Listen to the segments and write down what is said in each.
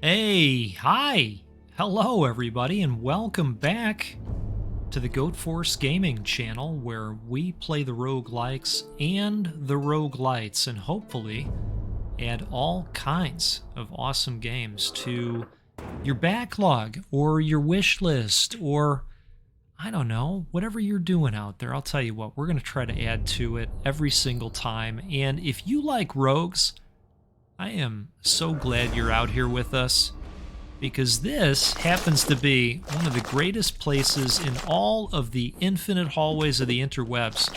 Hey, hi! Hello, everybody, and welcome back to the Goat Force Gaming channel where we play the roguelikes and the roguelites and hopefully add all kinds of awesome games to your backlog or your wish list or I don't know, whatever you're doing out there. I'll tell you what, we're going to try to add to it every single time. And if you like rogues, I am so glad you're out here with us because this happens to be one of the greatest places in all of the infinite hallways of the interwebs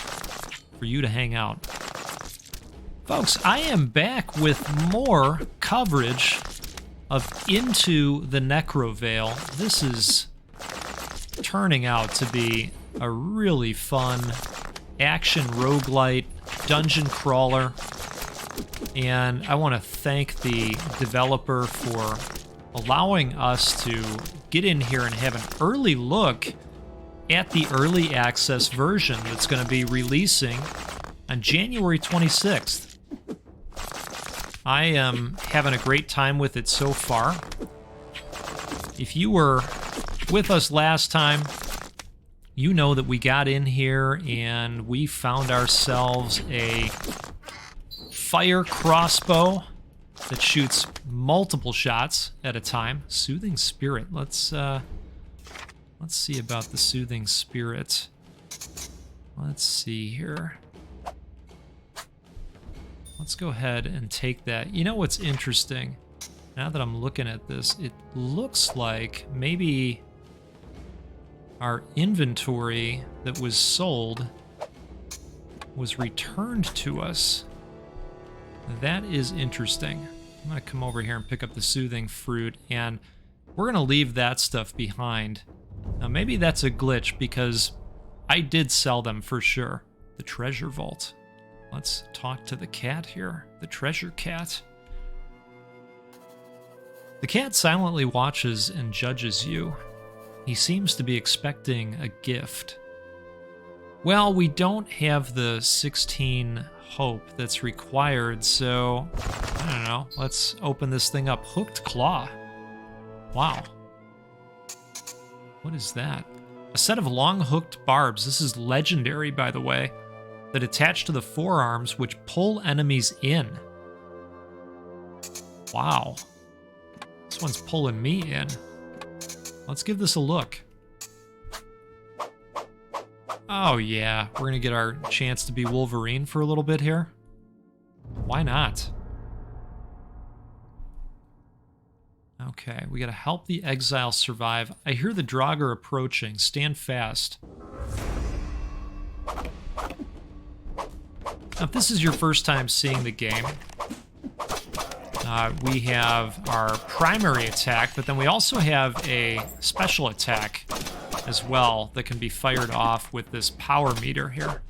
for you to hang out. Folks, I am back with more coverage of Into the Necrovale. This is turning out to be a really fun action roguelite dungeon crawler. And I want to thank the developer for allowing us to get in here and have an early look at the early access version that's going to be releasing on January 26th. I am having a great time with it so far. If you were with us last time, you know that we got in here and we found ourselves a fire crossbow that shoots multiple shots at a time. Soothing Spirit. Let's see about the Soothing Spirit. Let's see here. Let's go ahead and take that. You know what's interesting? Now that I'm looking at this, it looks like maybe our inventory that was sold was returned to us. That is interesting. I'm going to come over here and pick up the Soothing Fruit, and we're going to leave that stuff behind. Now, maybe that's a glitch because I did sell them for sure. The Treasure Vault. Let's talk to the cat here. The Treasure Cat. The cat silently watches and judges you. He seems to be expecting a gift. Well, we don't have the 16 hope that's required, so I don't know. Let's open this thing up. Hooked Claw. Wow. What is that? A set of long hooked barbs. This is legendary, by the way, that attach to the forearms which pull enemies in. Wow. This one's pulling me in. Let's give this a look. Oh yeah, we're gonna get our chance to be Wolverine for a little bit here. Why not? Okay, we gotta help the exile survive. I hear the Draugr approaching. Stand fast. Now, if this is your first time seeing the game, we have our primary attack, but then we also have a special attack as well that can be fired off with this power meter here.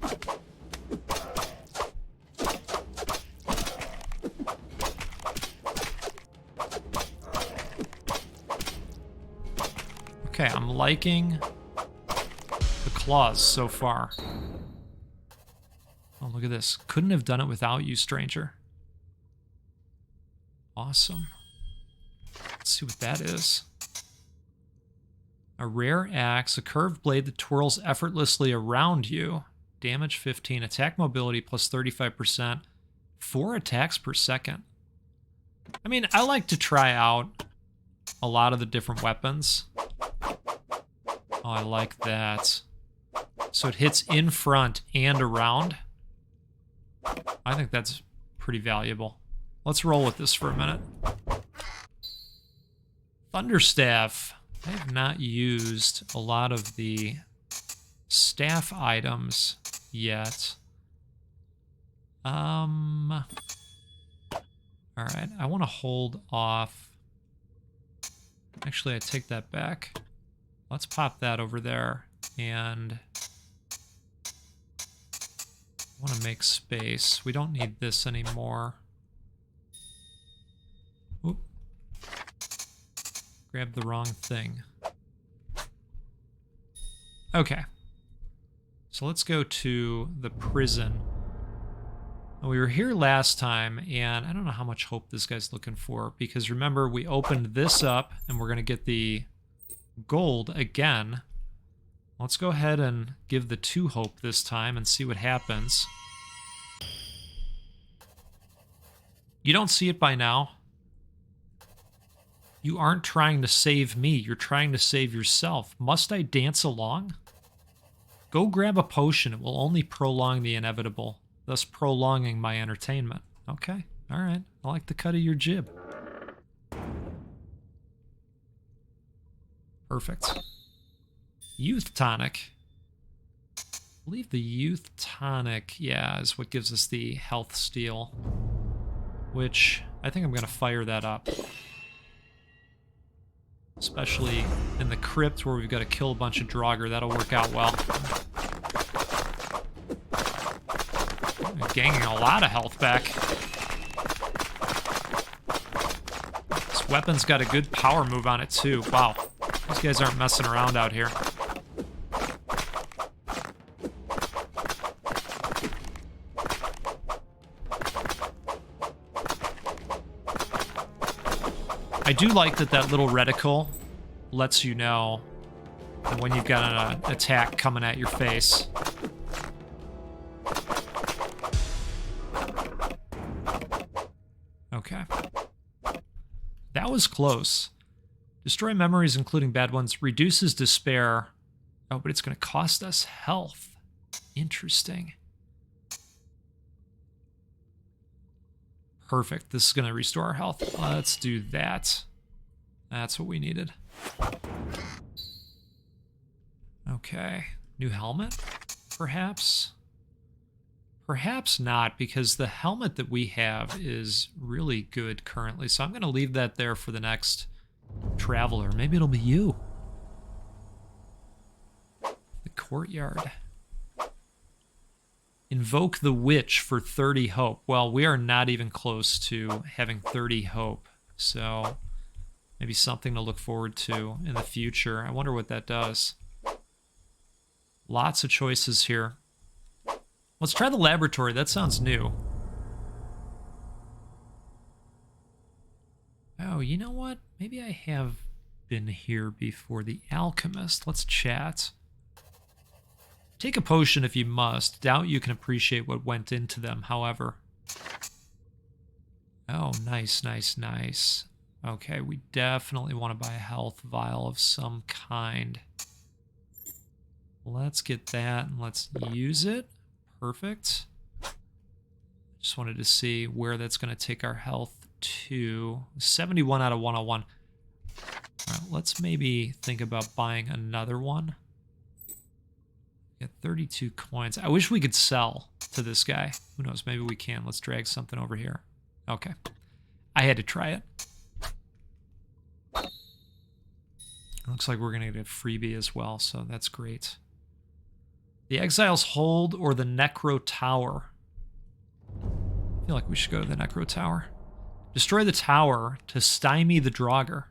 Okay, I'm liking the claws so far. Oh, look at this. Couldn't have done it without you, stranger. Awesome. Let's see what that is. A rare axe, a curved blade that twirls effortlessly around you. Damage 15, attack mobility plus 35%, 4 attacks per second. I mean, I like to try out a lot of the different weapons. Oh, I like that. So it hits in front and around. I think that's pretty valuable. Let's roll with this for a minute. Thunderstaff. I have not used a lot of the staff items yet. Alright, I want to hold off. Actually, I take that back. Let's pop that over there, and I want to make space. We don't need this anymore. Oop. Grab the wrong thing. Okay. So let's go to the prison. We were here last time, and I don't know how much hope this guy's looking for, because remember, we opened this up, and we're going to get the gold again. Let's go ahead and give the 2 hope this time and see what happens. You don't see it by now? You aren't trying to save me, you're trying to save yourself. Must I dance along? Go grab a potion, it will only prolong the inevitable, thus prolonging my entertainment. Okay, alright, I like the cut of your jib. Perfect. Youth tonic. I believe the youth tonic, yeah, is what gives us the health steal. Which, I think I'm going to fire that up. Especially in the crypt where we've got to kill a bunch of Draugr, that'll work out well. I'm gaining a lot of health back. This weapon's got a good power move on it too, wow. These guys aren't messing around out here. I do like that little reticle lets you know when you've got an attack coming at your face. Okay. That was close. Destroy memories, including bad ones. Reduces despair. Oh, but it's going to cost us health. Interesting. Perfect. This is going to restore our health. Let's do that. That's what we needed. Okay. New helmet, perhaps? Perhaps not, because the helmet that we have is really good currently. So I'm going to leave that there for the next traveler. Maybe it'll be you. The courtyard. Invoke the witch for 30 hope. Well, we are not even close to having 30 hope. So maybe something to look forward to in the future. I wonder what that does. Lots of choices here. Let's try the laboratory. That sounds new. Oh, you know what? Maybe I have been here before. The alchemist. Let's chat. Take a potion if you must. Doubt you can appreciate what went into them, however. Oh, nice, nice, nice. Okay, we definitely want to buy a health vial of some kind. Let's get that and let's use it. Perfect. Just wanted to see where that's going to take our health to. 71 out of 101. All right, let's maybe think about buying another one. Got 32 coins. I wish we could sell to this guy. Who knows? Maybe we can. Let's drag something over here. Okay. I had to try it. Looks like we're going to get a freebie as well, so that's great. The Exile's Hold or the Necro Tower. I feel like we should go to the Necro Tower. Destroy the tower to stymie the Draugr.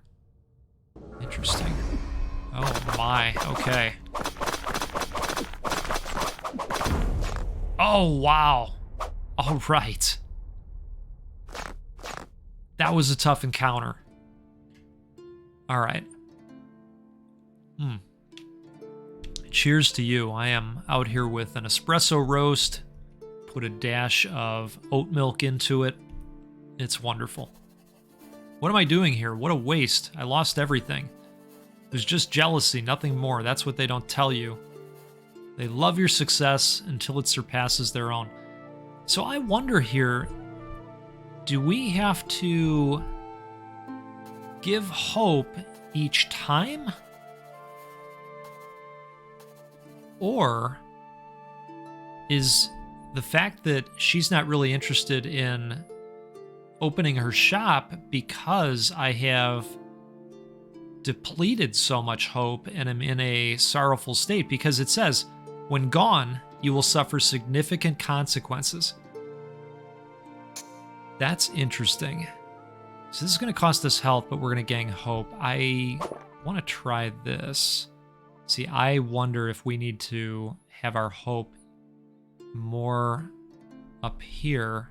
Interesting. Oh my, okay. Oh, wow. All right. That was a tough encounter. All right. Cheers to you. I am out here with an espresso roast. Put a dash of oat milk into it. It's wonderful. What am I doing here? What a waste. I lost everything. It was just jealousy, nothing more. That's what they don't tell you. They love your success until it surpasses their own. So I wonder here, do we have to give hope each time? Or is the fact that she's not really interested in opening her shop because I have depleted so much hope and am in a sorrowful state? Because it says, when gone, you will suffer significant consequences. That's interesting. So this is going to cost us health, but we're going to gain hope. I want to try this. See, I wonder if we need to have our hope more up here.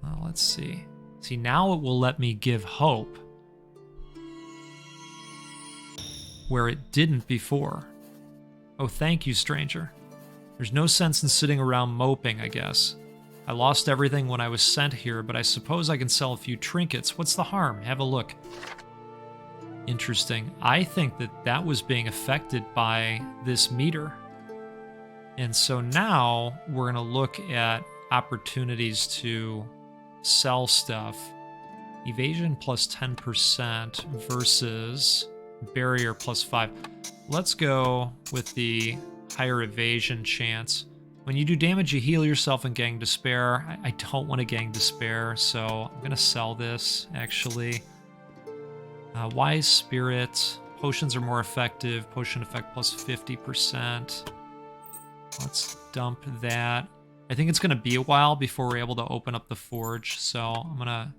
Well, let's see. See, now it will let me give hope where it didn't before. Oh, thank you, stranger. There's no sense in sitting around moping, I guess. I lost everything when I was sent here, but I suppose I can sell a few trinkets. What's the harm? Have a look. Interesting. I think that that was being affected by this meter. And so now we're going to look at opportunities to sell stuff. Evasion plus 10% versus barrier plus 5. Let's go with the higher evasion chance. When you do damage, you heal yourself and gain despair. I don't want to gain despair, so I'm going to sell this, actually. Wise Spirit. Potions are more effective. Potion effect plus 50%. Let's dump that. I think it's going to be a while before we're able to open up the forge, so I'm going to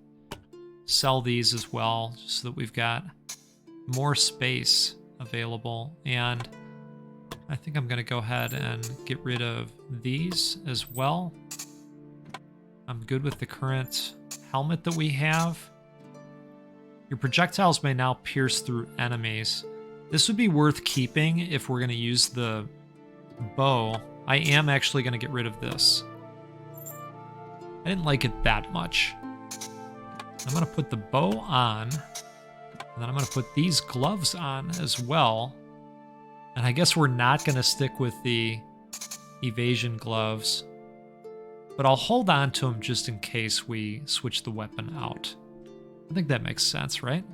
sell these as well, just so that we've got more space available. And I think I'm going to go ahead and get rid of these as well. I'm good with the current helmet that we have. Your projectiles may now pierce through enemies. This would be worth keeping if we're going to use the bow. I am actually going to get rid of this. I didn't like it that much. I'm going to put the bow on, and then I'm going to put these gloves on as well. And I guess we're not going to stick with the evasion gloves, but I'll hold on to them just in case we switch the weapon out. I think that makes sense, right?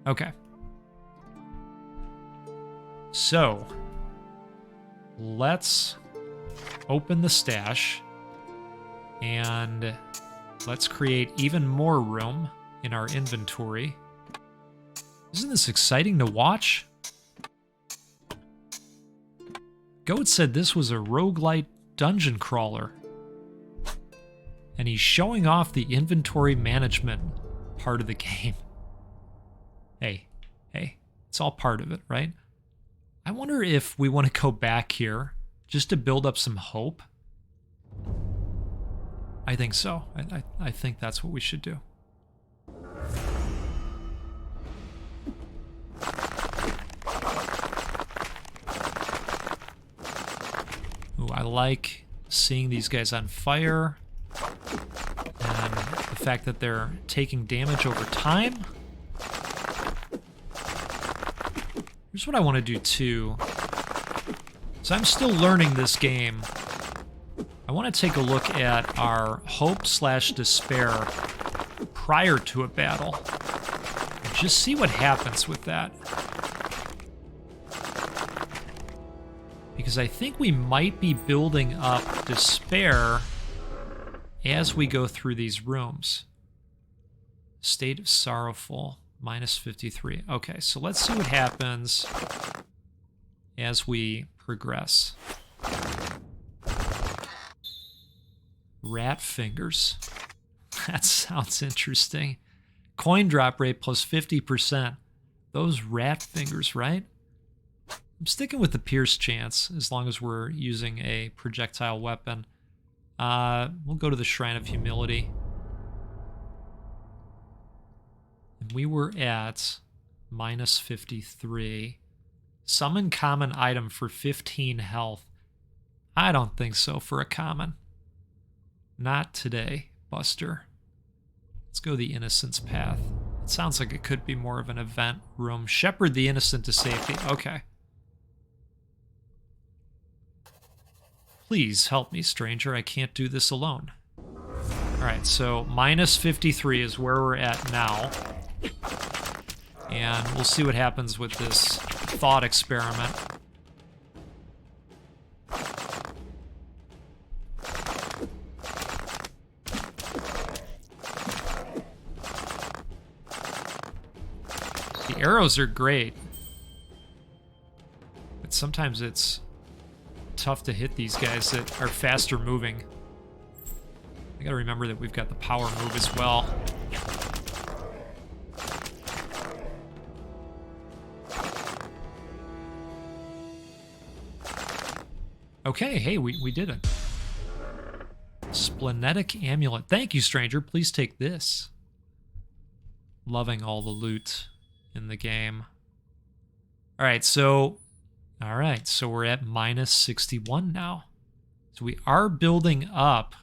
Okay. So, let's open the stash and let's create even more room in our inventory. Isn't this exciting to watch? Goat said this was a roguelite dungeon crawler. And he's showing off the inventory management part of the game. Hey, it's all part of it, right? I wonder if we want to go back here just to build up some hope. I think so. I think that's what we should do. Ooh, I like seeing these guys on fire. And the fact that they're taking damage over time. Here's what I want to do too. So I'm still learning this game. I want to take a look at our hope/despair prior to a battle. Just see what happens with that. Because I think we might be building up despair as we go through these rooms. State of sorrowful, minus 53. Okay, so let's see what happens as we progress. Rat fingers. That sounds interesting. Coin drop rate plus 50%. Those rat fingers, right? I'm sticking with the pierce chance as long as we're using a projectile weapon. We'll go to the Shrine of Humility. And we were at minus 53. Summon common item for 15 health. I don't think so for a common. Not today, Buster. Let's go the Innocence path. It sounds like it could be more of an event room. Shepherd the innocent to safety. Okay. Please help me, stranger. I can't do this alone. Alright, so minus 53 is where we're at now. And we'll see what happens with this thought experiment. The arrows are great, but sometimes it's tough to hit these guys that are faster moving. I gotta remember that we've got the power move as well. Okay, hey, we did it. Splenetic Amulet. Thank you, stranger. Please take this. Loving all the loot in the game. All right, so we're at minus 61 now. So we are building up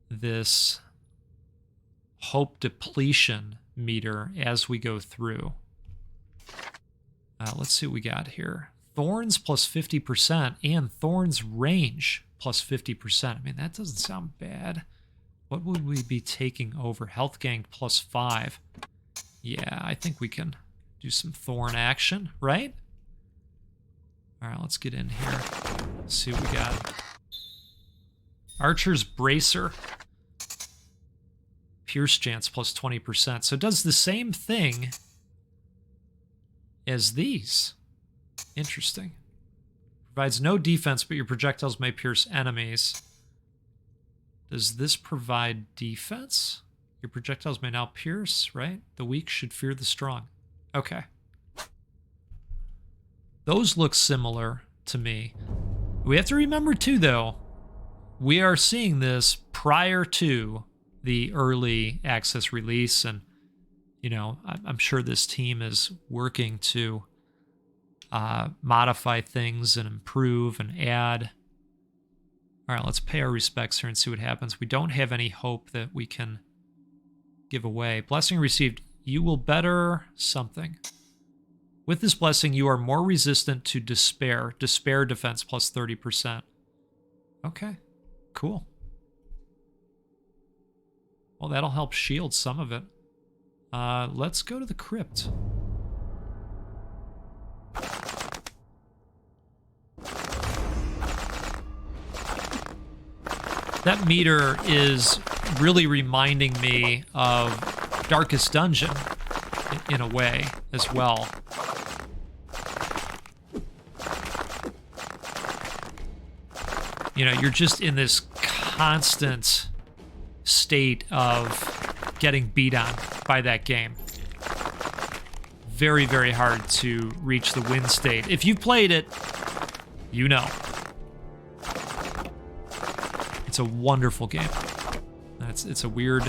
this hope depletion meter as we go through. Let's see what we got here. Thorns plus 50% and Thorns range plus 50%. I mean, that doesn't sound bad. What would we be taking over? Health gain plus 5. Yeah, I think we can do some Thorn action, right? All right, let's get in here. Let's see what we got. Archer's Bracer. Pierce chance plus 20%. So it does the same thing as these. Interesting. Provides no defense, but your projectiles may pierce enemies. Does this provide defense? Your projectiles may now pierce, right? The weak should fear the strong. Okay. Those look similar to me. We have to remember, too, though, we are seeing this prior to the early access release, and, you know, I'm sure this team is working to modify things and improve and add. All right, let's pay our respects here and see what happens. We don't have any hope that we can give away. Blessing received. You will better something. With this blessing, you are more resistant to despair. Despair defense plus 30%. Okay, cool. Well, that'll help shield some of it. Let's go to the crypt. That meter is really reminding me of Darkest Dungeon in a way as well. You know, you're just in this constant state of getting beat on by that game. Very, very hard to reach the win state. If you've played it, you know. It's a wonderful game. It's a weird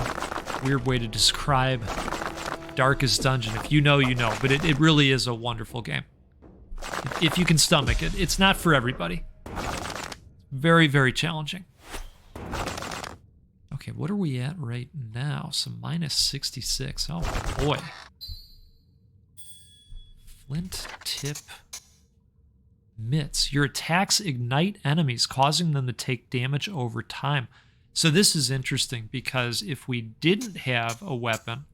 way to describe Darkest Dungeon. If you know, you know. But it really is a wonderful game. If you can stomach it. It's not for everybody. Very, very challenging. Okay, what are we at right now? So minus 66. Oh, boy. Flint tip mitts. Your attacks ignite enemies, causing them to take damage over time. So this is interesting because if we didn't have a weapon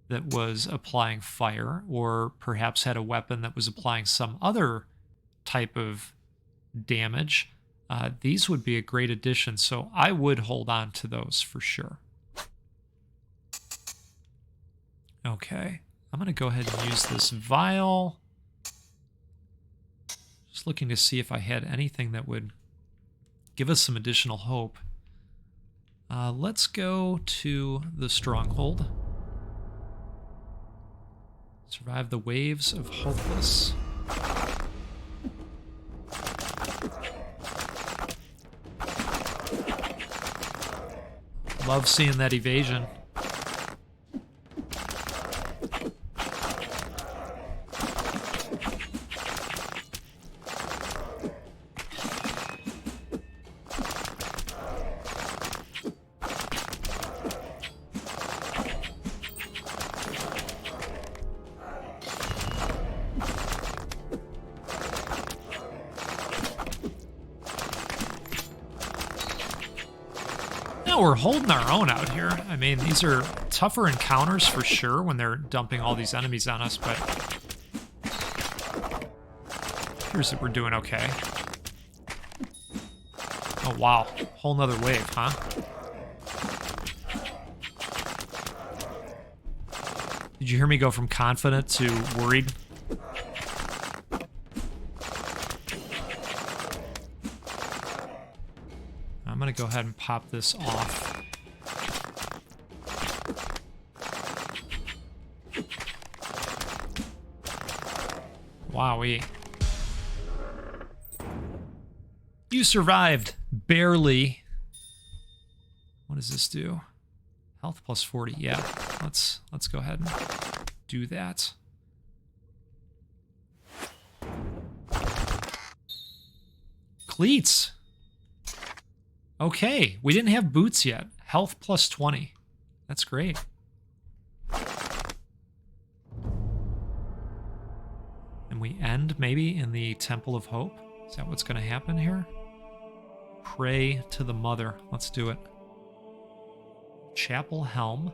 that was applying fire, or perhaps had a weapon that was applying some other type of damage, these would be a great addition. So I would hold on to those for sure. Okay, I'm going to go ahead and use this vial. Just looking to see if I had anything that would give us some additional hope. Let's go to the stronghold. Survive the waves of hopeless. Love seeing that evasion. We're holding our own out here. I mean, these are tougher encounters for sure when they're dumping all these enemies on us, but here's that we're doing okay. Oh, wow. Whole nother wave, huh? Did you hear me go from confident to worried? I'm going to go ahead and pop this off. Wowee. You survived. Barely. What does this do? Health plus 40. Yeah, let's go ahead and do that. Cleats. Okay, we didn't have boots yet. Health plus 20. That's great. And we end maybe in the Temple of Hope. Is that what's going to happen here? Pray to the Mother. Let's do it. Chapel Helm.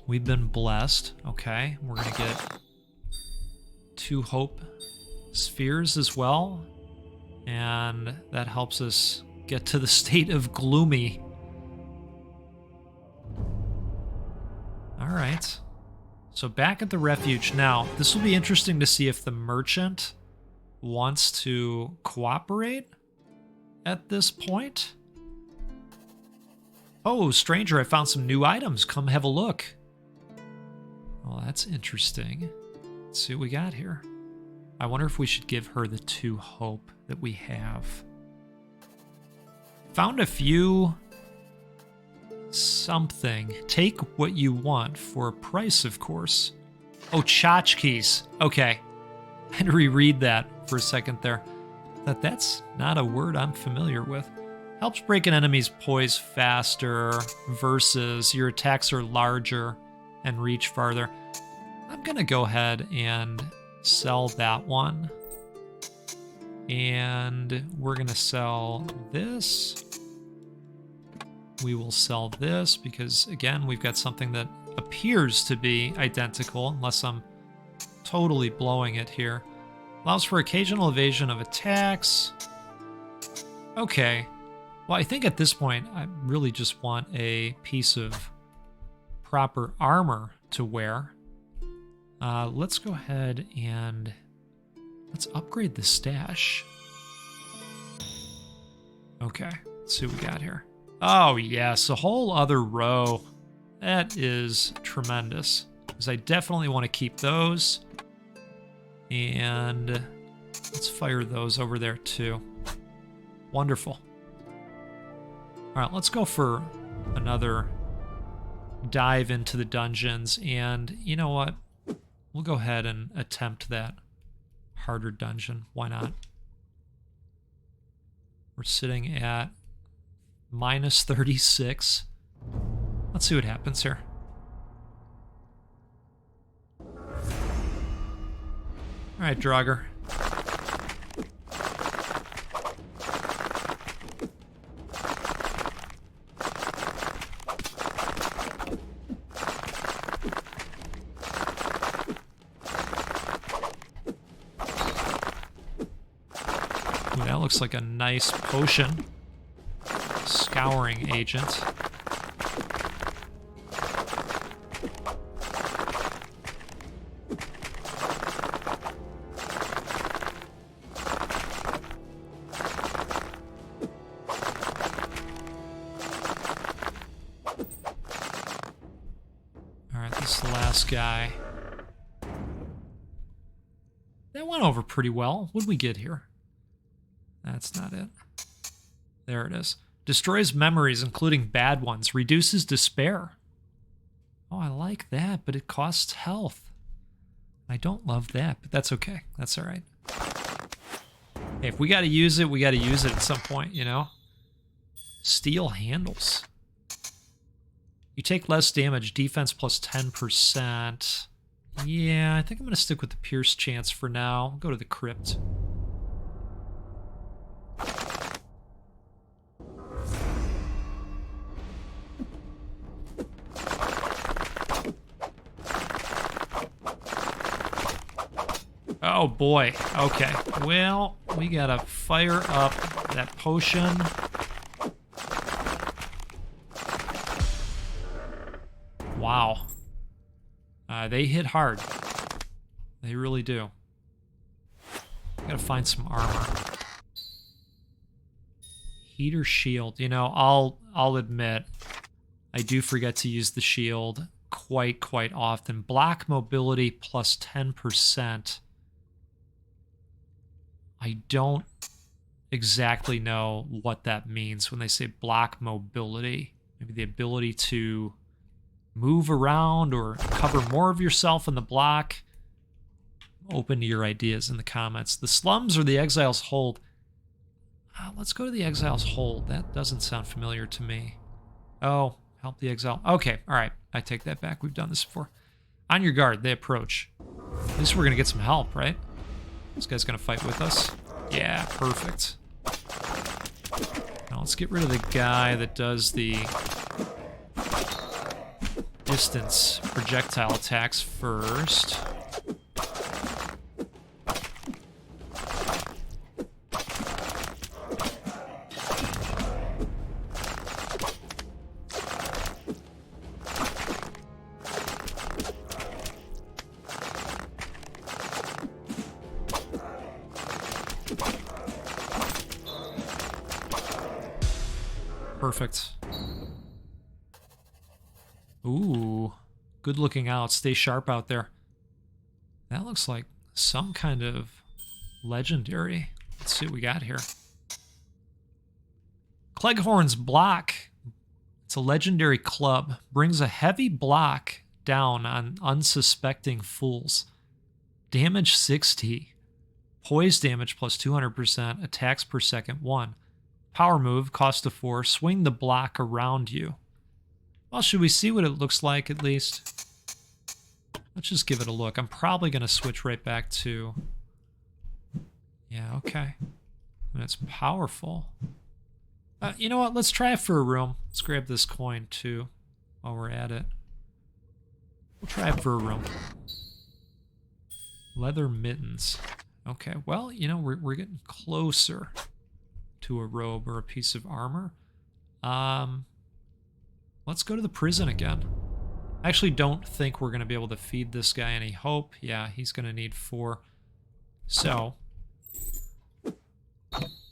We've been blessed. Okay, we're going to get 2 hope spheres as well. And that helps us get to the state of gloomy. All right. So back at the refuge. Now, this will be interesting to see if the merchant wants to cooperate at this point. Oh, stranger, I found some new items. Come have a look. Oh, that's interesting. Let's see what we got here. I wonder if we should give her the 2 hope that we have. Found a few something. Take what you want for a price, of course. Oh, tchotchkes. Okay. I had to reread that for a second there. That's not a word I'm familiar with. Helps break an enemy's poise faster versus your attacks are larger and reach farther. I'm going to go ahead and sell that one. And we're going to sell this. We will sell this because, again, we've got something that appears to be identical, unless I'm totally blowing it here. Allows for occasional evasion of attacks. Okay. Well, I think at this point, I really just want a piece of proper armor to wear. Let's go ahead and let's upgrade the stash. Okay, let's see what we got here. Oh, yes, a whole other row. That is tremendous, because I definitely want to keep those. And let's fire those over there, too. Wonderful. All right, let's go for another dive into the dungeons. And you know what? We'll go ahead and attempt that harder dungeon. Why not? We're sitting at minus 36. Let's see what happens here. All right, Draugr. Ooh, that looks like a nice potion. Scouring agent. Alright, this is the last guy. That went over pretty well. What did we get here? That's not it. There it is. Destroys memories, including bad ones. Reduces despair. Oh, I like that, but it costs health. I don't love that, but that's okay. That's all right. Hey, if we got to use it, we got to use it at some point, you know? Steel handles. You take less damage, defense plus 10%. Yeah, I think I'm going to stick with the pierce chance for now. I'll go to the crypt. Oh boy, okay. Well, we gotta fire up that potion. Wow. They hit hard. They really do. Gotta find some armor. Heater shield. You know, I'll admit, I do forget to use the shield quite often. Block mobility plus 10%. I don't exactly know what that means when they say block mobility. Maybe the ability to move around or cover more of yourself in the block. Open to your ideas in the comments. The slums or the exile's hold? Let's go to the exile's hold. That doesn't sound familiar to me. Oh, help the exile. Okay, all right. I take that back. We've done this before. On your guard, they approach. At least we're going to get some help, right? This guy's going to fight with us. Yeah, perfect. Now let's get rid of the guy that does the distance projectile attacks first. Perfect. Ooh, good looking out. Stay sharp out there. That looks like some kind of legendary. Let's see what we got here. Cleghorn's block. It's a legendary club. Brings a heavy block down on unsuspecting fools. Damage 60. Poise damage plus 200%. Attacks per second 1. Power move, cost of 4, swing the block around you. Well, should we see what it looks like at least? Let's just give it a look. I'm probably going to switch right back to... Yeah, okay. And it's powerful. You know what? Let's try it for a room. Let's grab this coin too while we're at it. We'll try it for a room. Leather mittens. Okay, well, you know, we're getting closer to a robe or a piece of armor. Let's go to the prison again. I actually don't think we're going to be able to feed this guy any hope. Yeah, he's going to need 4. So,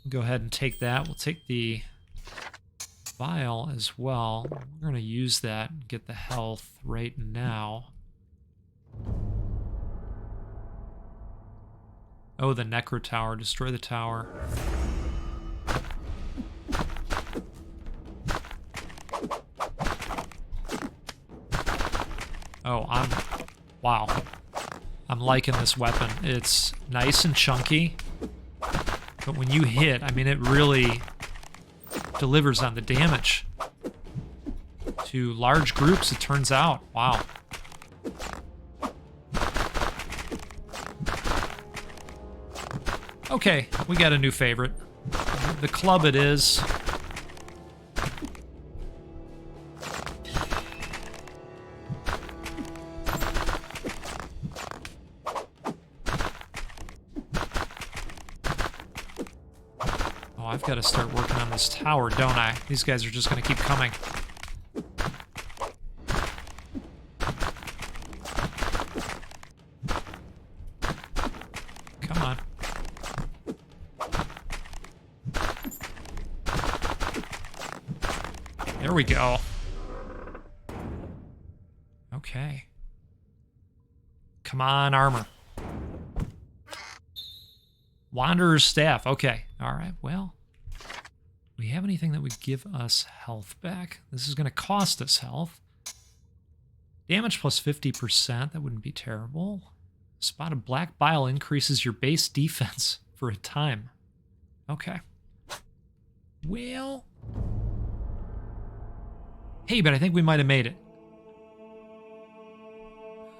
go ahead and take that. We'll take the vial as well. We're going to use that and get the health right now. Oh, the Necro Tower. Destroy the tower. Oh, wow. I'm liking this weapon. It's nice and chunky, but when you hit, I mean, it really delivers on the damage. To large groups, it turns out. Wow. Okay, we got a new favorite. The club it is. I've got to start working on this tower, don't I? These guys are just going to keep coming. Come on. There we go. Okay. Come on, armor. Wanderer's Staff. Okay. All right. Well, we have anything that would give us health back? This is going to cost us health. Damage plus 50%. That wouldn't be terrible. Spot of black bile increases your base defense for a time. Okay. Well. Hey, but I think we might have made it.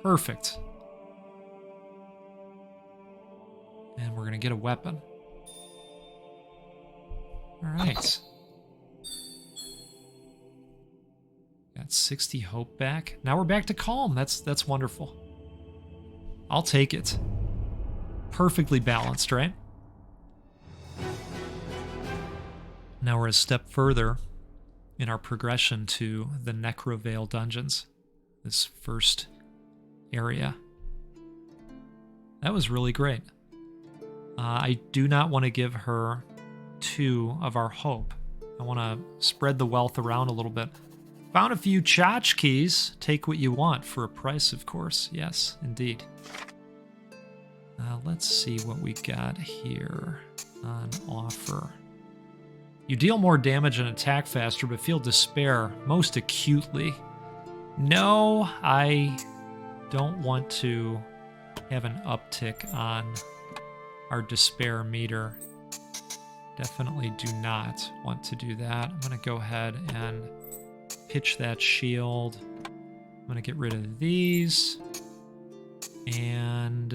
Perfect. And we're going to get a weapon. All right. Got 60 hope back. Now we're back to calm. That's wonderful. I'll take it. Perfectly balanced, right? Now we're a step further in our progression to the Necrovale dungeons. This first area. That was really great. I do not want to give her 2 of our hope. I want to spread the wealth around a little bit. Found a few tchotchkes. Take what you want for a price, of course. Yes, indeed. Let's see what we got here on offer. You deal more damage and attack faster, but feel despair most acutely. No, I don't want to have an uptick on our despair meter. Definitely do not want to do that. I'm going to go ahead and pitch that shield. I'm going to get rid of these. And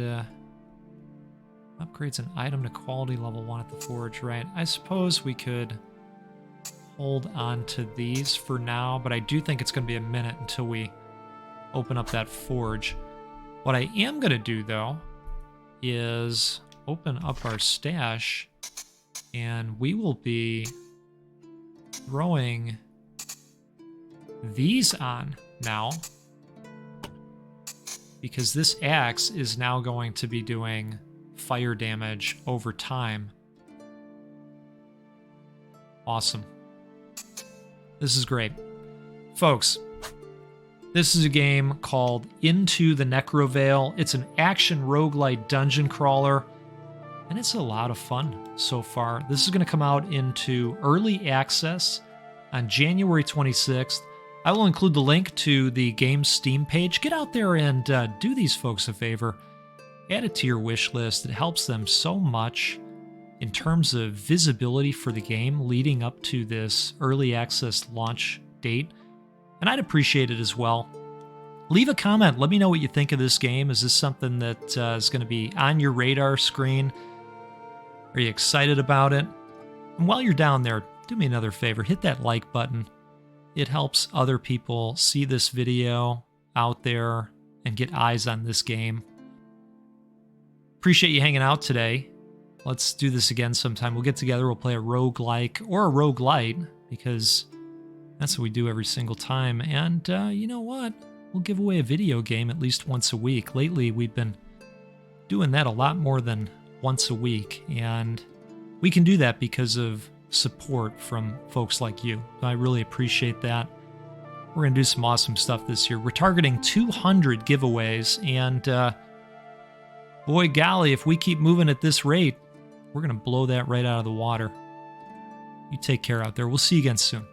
upgrades an item to quality level 1 at the forge, right? I suppose we could hold on to these for now, but I do think it's going to be a minute until we open up that forge. What I am going to do, though, is open up our stash, and we will be throwing these on now, because this axe is now going to be doing fire damage over time. Awesome. This is great. Folks, this is a game called Into the Necrovale. It's an action roguelite dungeon crawler, and it's a lot of fun so far. This is going to come out into early access on January 26th. I will include the link to the game's Steam page. Get out there and do these folks a favor. Add it to your wish list. It helps them so much in terms of visibility for the game leading up to this early access launch date. And I'd appreciate it as well. Leave a comment. Let me know what you think of this game. Is this something that is going to be on your radar screen? Are you excited about it? And while you're down there, do me another favor. Hit that like button. It helps other people see this video out there and get eyes on this game. Appreciate you hanging out today. Let's do this again sometime. We'll get together, we'll play a roguelike or a roguelite, because that's what we do every single time. And you know what? We'll give away a video game at least once a week. Lately, we've been doing that a lot more than once a week, and we can do that because of support from folks like you. I really appreciate that. We're going to do some awesome stuff this year. We're targeting 200 giveaways, and boy golly, if we keep moving at this rate, we're going to blow that right out of the water. You take care out there. We'll see you again soon.